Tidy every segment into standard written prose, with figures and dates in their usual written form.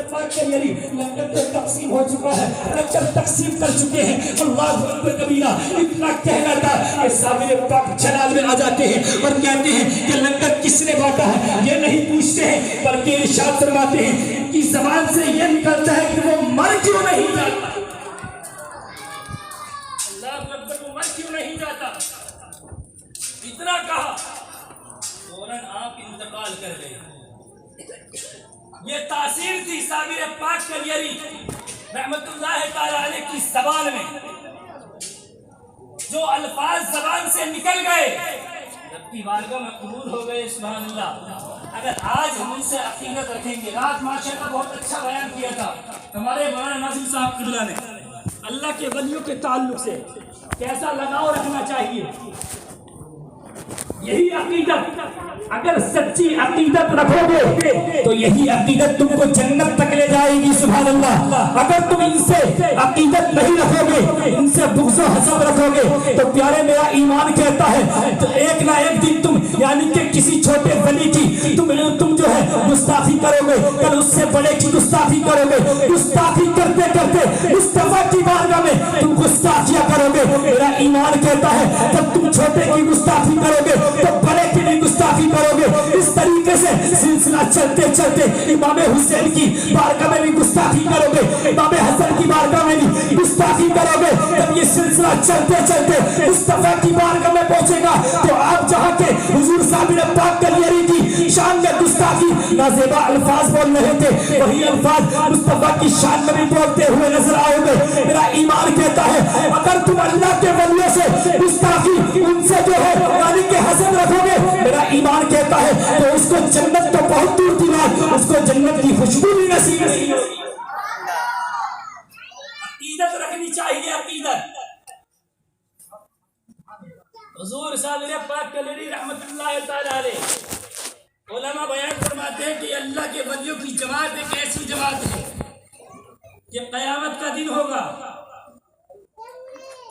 पाक के लिए लंगर तो तकसीम हो चुका है, लंगर तकसीम कर चुके हैं। अल्लाहु अकबर कबीरा इतना कहना था कि साबिर पाक जलाल में आ जाते हैं और कहते हैं कि लंगर किसने बांटा है, ये नहीं पूछते हैं, बल्कि इरशाद फरमाते हैं कि ज़बान से ये निकलता है कि वो मर क्यों नहीं जाता। अल्लाहु अकबर, वो मर क्यों नहीं जाता। इतना कहा फौरन आप इंतकाल कर गए। ये तासीर थी साबिर पाक कलियरी रहमतुल्लाह ताला अलैह की ज़बान में, जो अल्फाज ज़बान से निकल गए रब्बी बारगाह में कबूल हो गए। सुभान अल्लाह। अगर आज हम उनसे अकीदत रखेंगे, रात माशाअल्लाह बहुत अच्छा बयान किया था हमारे मौलाना नासिर साहब किबला ने, अल्लाह के वलियों के ताल्लुक से कैसा लगाव रखना चाहिए। यही अकीदत, अगर सच्ची अकीदत रखोगे तो यही अकीदत तुमको जन्नत तक ले जाएगी। सुभान अल्लाह। अगर तुम इनसे अकीदत नहीं रखोगे, इनसे बुग़्ज़ व हसद रखोगे, तो प्यारे मेरा ईमान कहता है तो एक ना एक दिन तुम यानी कि किसी छोटे वली की तुम जो है गुस्ताखी करोगे, कल उससे बड़े की गुस्ताखी करोगे। गुस्ताखी करते करते मुस्तफा की बारगाह में तुम गुस्ताखियां करोगे। मेरा ईमान कहता है जब तुम छोटे की गुस्ताखी करोगे तो बड़े की भी गुस्ताखी करोगे। इस तरीके से सिलसिला चलते चलते इमाम हुसैन की बारगाह में भी गुस्ताखी करोगे, इमाम हसन की बारगाह में भी गुस्ताखी करोगे। जब ये सिलसिला चलते चलते मुस्तफा की बारगाह में पहुंचेगा तो आप जहां के हुजूर साबिर पाक कलियरी की शान में गुस्ताखी नाज़ेबा अल्फाज बोल रहे थे, वही अल्फाज मुस्तफा की शान में भी बोलते हुए नजर आओगे। मेरा ईमान कहता है अगर तुम अल्लाह के वलियों से गुस्ताखी, उनसे जो है यानी कि हसद रखोगे, मेरा ईमान कहता है तो उसको जन्नत तो बहुत दूर की बात, उसको जन्नत की खुशबू भी नसीब नहीं होगी। अकीदत रखनी चाहिए, अकीदत। हुजूर साबिर पाक कलियरी रहमतुल्लाह ताला अलैह उलमा बयान फरमाते हैं कि अल्लाह के वलियों की जमात एक ऐसी जमात है कि क़यामत का दिन होगा,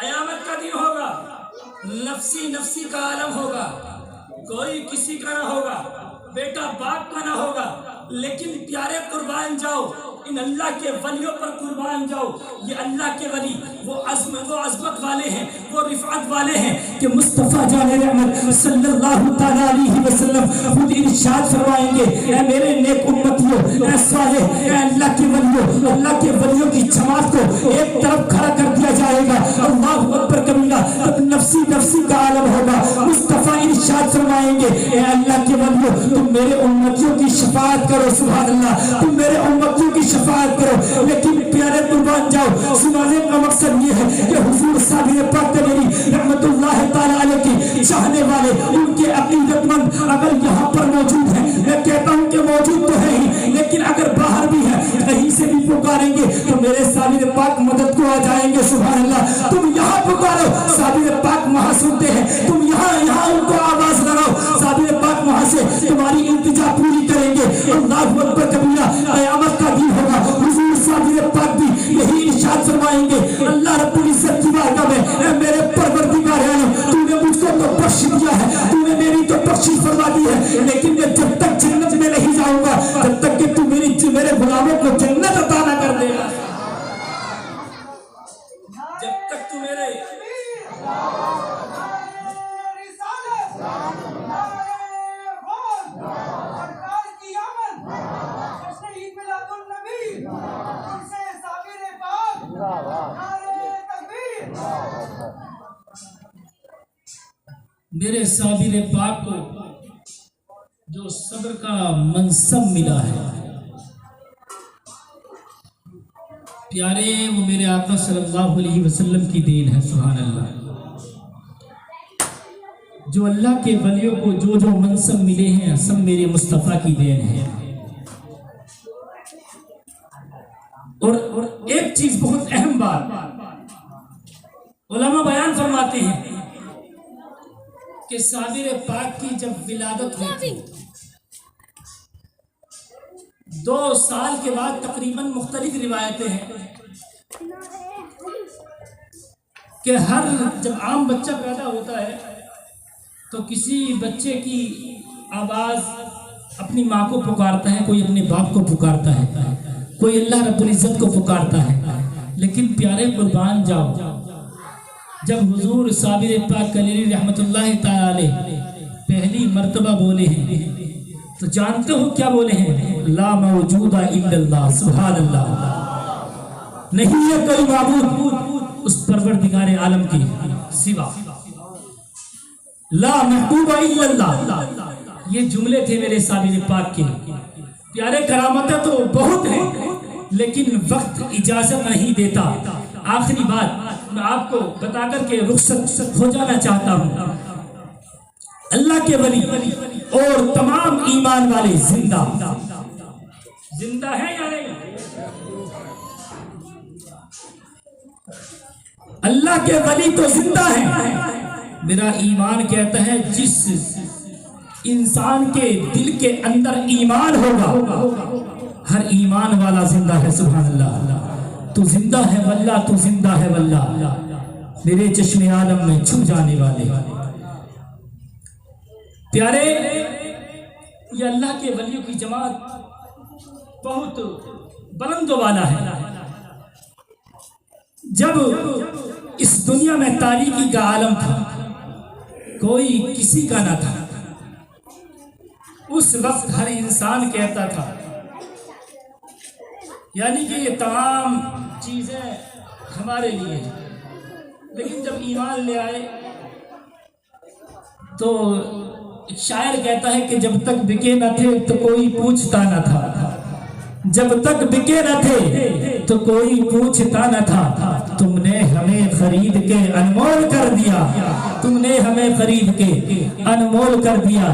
क़यामत का दिन होगा, नफ्सी नफ्सी का आलम होगा, कोई किसी का ना होगा, बेटा बाप का ना होगा, लेकिन प्यारे कुर्बान जाओ, इन अल्लाह के वलियों पर कुर्बान जाओ। ये अल्लाह के वली वो अज़मत वाले हैं, वो रिफ़अत वाले हैं कि मुस्तफ़ा जाने रहमत सल्लल्लाहु तआला अलैहि वसल्लम खुद इरशाद फरमाएंगे, ऐ मेरे नेक उम्मतियों, ऐ साले, ऐ अल्लाह के वलियों, अल्लाह के वलियों की जमात को एक तरफ खड़ा कर दिया जाएगा। अल्लाहु अकबर कबीरा। तब नफ्सी नफ्सी का आलम होगा। मुस्तफ़ा इरशाद फरमाएंगे, ऐ अल्लाह के वलियों, तुम मेरे उम्मतियों की शफाअत करो। सुभान अल्लाह। तुम मेरे उम्मतियों की शफाअत करो। लेकिन प्यारे कुर्बान जाओ, सुनाने का मकसद ये है कि हुजूर साबिर पाक कलियरी रहमतुल्लाह ताला अलैह की चाहने वाले, उनके अकीदतमंद अगर यहाँ पर मौजूद है, मैं कहता हूँ कि मौजूद तो है ही, लेकिन अगर बाहर भी है, कहीं से भी पुकारेंगे तो मेरे साबिर पाक मदद को आ जाएंगे। सुभान अल्लाह। तुम यहाँ पुकारो, साबिर पाक वहाँ सुनते हैं। तुम यहाँ उनको आवाज लगाओ, साबिर पाक वहाँ से तुम्हारी इल्तिजा पूरी करेंगे। अल्लाहु अकबर कबीरा। क़यामत का दिन होगा, हुजूर साबिर पाक भी यही इरशाद फरमाएंगे अल्लाह रब्बुल इज्जत की बारगाह में, मेरे परवरदिगार आलम, तूने मुझको तो बख्श दिया है, तूने मेरी तो बख्शिश फरमा दी है, लेकिन मैं जब तक जन्नत में नहीं जाऊंगा तब तक कि तू मेरे गुलामों को जन्नत अता न कर देगा। जब तक तू मेरे मेरे साबिर पाक को जो सब्र का मनसब मिला है, प्यारे वो मेरे आका सल्लल्लाहु अलैहि वसल्लम की देन है। सुभान अल्लाह। जो अल्लाह के वलियों को जो जो मनसब मिले हैं सब मेरे मुस्तफ़ा की देन है। और एक चीज बहुत अहम बात उलमा बयान फरमाते हैं कि साबिर पाक की जब विलादत हुई थी 2 साल के बाद, तकरीबन मुख्तलिफ रिवायतें हैं कि हर जब आम बच्चा पैदा होता है तो किसी बच्चे की आवाज़ अपनी माँ को पुकारता है, कोई अपने बाप को पुकारता है, कोई अल्लाह रब्बुल इज्जत को पुकारता है। लेकिन प्यारे कुर्बान जाओ, जब हुजूर साबिर पाक कलीली रहमतुल्लाह ताला अलैह पहली मर्तबा बोले हैं तो जानते हो क्या बोले हैं? ला मौजूदा इल्लल्लाह, सुभान अल्लाह, नहीं है कोई माबूद उस परवरदिगार आलम की सिवा, ला महबूबा इल्लल्लाह। ये जुमले थे मेरे साबिर पाक के। प्यारे करामतें तो बहुत हैं लेकिन वक्त इजाजत नहीं देता। आखिरी बात मैं आपको बता करके रुखसत हो जाना चाहता हूं। अल्लाह के वली और तमाम ईमान वाले जिंदा है या नहीं? अल्लाह के वली तो जिंदा है। मेरा ईमान कहता है जिस इंसान के दिल के अंदर ईमान होगा हर ईमान वाला जिंदा है। सुभान अल्लाह, तू जिंदा है वल्लाह, तू जिंदा है वल्लाह, मेरे चश्मे आलम में छू जाने वाले। प्यारे, ये अल्लाह के वलियों की जमात बहुत बुलंदों वाला है। जब इस दुनिया में तारीकी का आलम था, कोई किसी का ना था, उस वक्त हर इंसान कहता था, यानी कि ये तमाम चीजें हमारे लिए। लेकिन जब ईमान ले आए तो एक शायर कहता है कि जब तक बिके न थे तो कोई पूछता न था, जब तक बिके न थे तो कोई पूछता न था। तुमने हमें खरीद के अनमोल कर दिया, तुमने हमें खरीद के अनमोल कर दिया।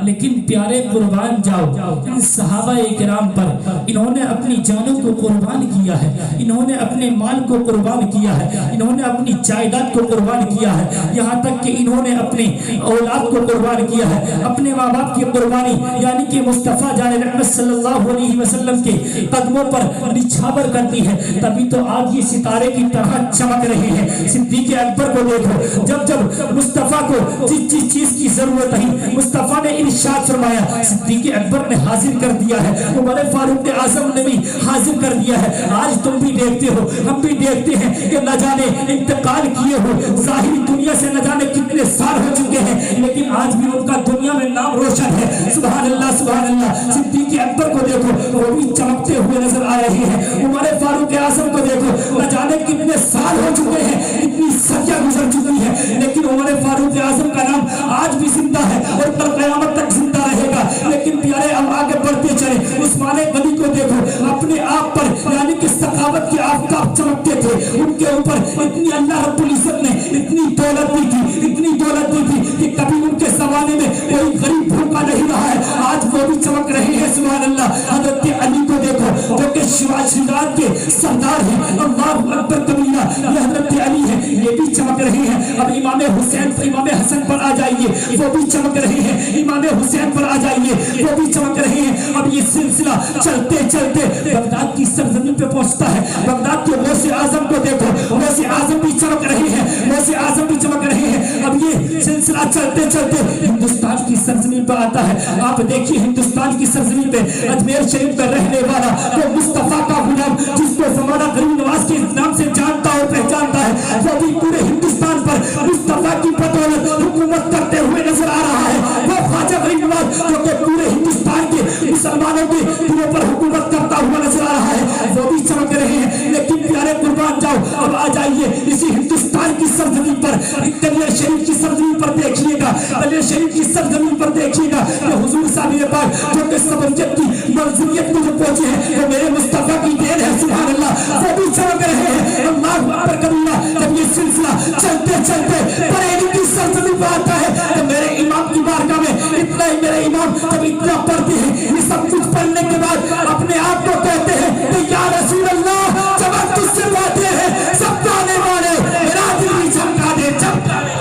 लेकिन प्यारे कुर्बान जाओ, इन सहाबा किराम पर इन्होंने अपनी जानों को कुर्बान किया है, इन्होंने अपने माल को कुर्बान किया है, इन्होंने अपनी जायदाद को कुर्बान किया है, यहाँ तक कि इन्होंने अपने औलाद को कुर्बान किया है। अपने माँ बाप की कुर्बानी यानी कि मुस्तफ़ा जान रहमत सल्लल्लाहु अलैहि वसल्लम के कदमों पर निछावर करती है, तभी तो आज ये सितारे की तरह चमक रहे हैं। सिद्दीक़ अकबर को देखो, जब जब मुस्तफ़ा को जिस चीज की जरूरत थी मुस्तफ़ा ने इरशाद फरमाया, सिद्दीक़ अकबर ने हाजिर कर दिया है, उमर फारूक आज़म ने भी हाजिर कर दिया है। आज तुम भी देखते हो, हम भी देखते हैं कि न जाने इंतकाल किए हो, जाहिरी दुनिया से न जाने कितने साल हो चुके हैं, लेकिन आज भी उनका दुनिया में नाम रोशन है। सुभान अल्लाह, सुभान अल्लाह। सिद्दीक़ अकबर को देखो, वो भी चमकते हुए नजर आ रहे हैं। उमर फारूक आज़म को देखो, न जाने कितने साल हो चुके हैं, इतनी सदियां गुजर चुकी है, लेकिन उमर फारूक आज़म का नाम आज भी जिंदा है और कल क़यामत तक जिंदा रहेगा। लेकिन प्यारे, अब आगे बढ़ते चले। उस्मान गनी को देखो, अपने आप पर यानी कि सखावत के आफताब चमकते थे, उनके ऊपर इतनी अल्लाह रब्बुल इज्जत ने इतनी दौलत दी थी, इतनी दौलत दी थी कि कभी उनके जमाने में कोई गरीब भूखा नहीं रहा है, आज वो भी चमक रहे हैं। सुभान अल्लाह। हजरत अली को देखो, जो कि शिवाजी के सरदार हैं, अल्लाहु अकबर कबीरा, ये हजरत अली है, ये भी चमक रहे हैं। अब इमाम हुसैन, इमाम हसन पर आ जाइए, वो भी चमक रहे हैं। इमाम हुसैन पर आ जाइए, वो भी चमक रहे हैं। अब ये सिलसिला चलते चलते बगदाद की सरजमीन पे पहुंचता है। बगदाद के गौसे आजम को देखो, गौसे आजम भी चमक रहे हैं, गौसे आजम भी चमक रहे हैं। अब ये सिलसिला चलते चलते हिंदुस्तान की सरजमीन पर आता है। आप देखिए, हिंदुस्तान की सरजमीन पे अजमेर शरीफ पर रहने वाला वो मुस्तफा का गुलाम, जिसको जमाना गरीब नवाज के नाम से जानता और पहचानता है, वो भी पूरे हिंदुस्तान पर मुस्तफा की बदौलत हुकूमत करते हुए नजर आ रहा है। वो ख्वाजा गरीब नवाज जो कि पूरे हिंदुस्तान के मुसलमानों के दिलों पर हुकूमत करता हुआ नजर आ रहा है, वो भी चमक रहे हैं। लेकिन प्यारे कुर्बान जाओ, अब आ जाइए इसी हिंदुस्तान की सरजमीन पर, तलिया शरीफ की सरजमीन पर देखिएगा, तलिया शरीफ की सरजमीन पर देखिएगा कि हुजूर साबिर पाक जो कि सबरियत की मंजिलियत में जो पहुंचे हैं, वो मेरे मुस्तफा की देन है। सुभान अल्लाह। वो भी चमक रहे हैं। अल्लाहु अकबर कबीरा। जब ये सिलसिला चलते चलते बरेली की सरजमीन पर आता है, तो मेरे इमाम की बारगाह में इतना ही मेरे इमाम जब इतना पढ़ते हैं, ये सब कुछ पढ़ने के बाद अपने आप को कहते हैं कि या रसूल अल्लाह, जब हम तुझसे बातें हैं सब गाने वाले, मेरा दिल भी चमका दे, चमका दे।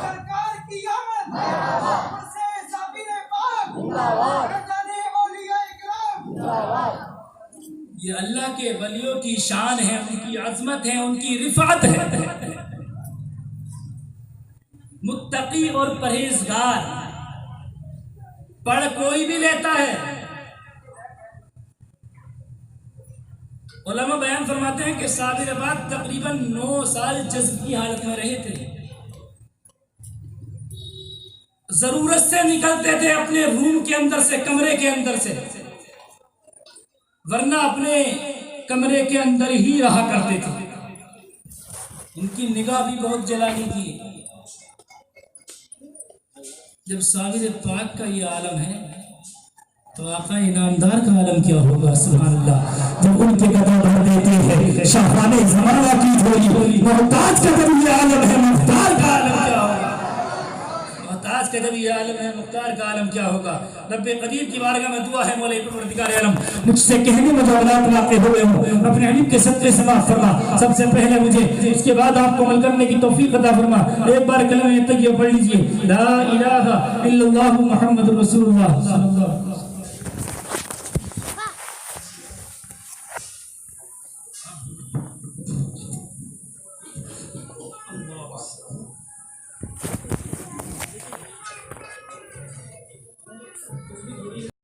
सरकार की आमद अजमत है, उनकी रिफात है। मुत्तकी और परहेजगार पढ़ कोई भी लेता है। उलमा बयान फरमाते हैं कि साबिर बाद तकरीबन 9 साल जज्ब की हालत में रहे थे। जरूरत से निकलते थे अपने रूम के अंदर से, कमरे के अंदर से, वरना अपने कमरे के अंदर ही रहा करते थे। इनकी निगाह भी बहुत जलानी थी। जब साबिर पाक का ये आलम है तो आका इनामदार का आलम क्या होगा। सुभान अल्लाह। जब उनके कदम भर देते हैं शाहाने ज़माना की झोली, मोहताज का जब ये आलम है, मुख्तार का आलम क्या होगा। मोहताज का जब ये आलम है, मुख्तार का आलम क्या होगा। रब्बे करीब की बारगाह में दुआ है, मौला परवरदिगार आलम मुझसे कहने में जो औलाद वाक़े हुए हों अपने इल्म के सदक़े से माफ़ फरमा। सबसे पहले मुझे, इसके बाद आपको अमल करने की तौफीक अता फरमा। एक बार कलमे तक़िया पढ़ लीजिए, ला इलाहा इल्लल्लाहु मुहम्मदुर रसूलुल्लाह सल्लल्लाहु अलैहि वसल्लम।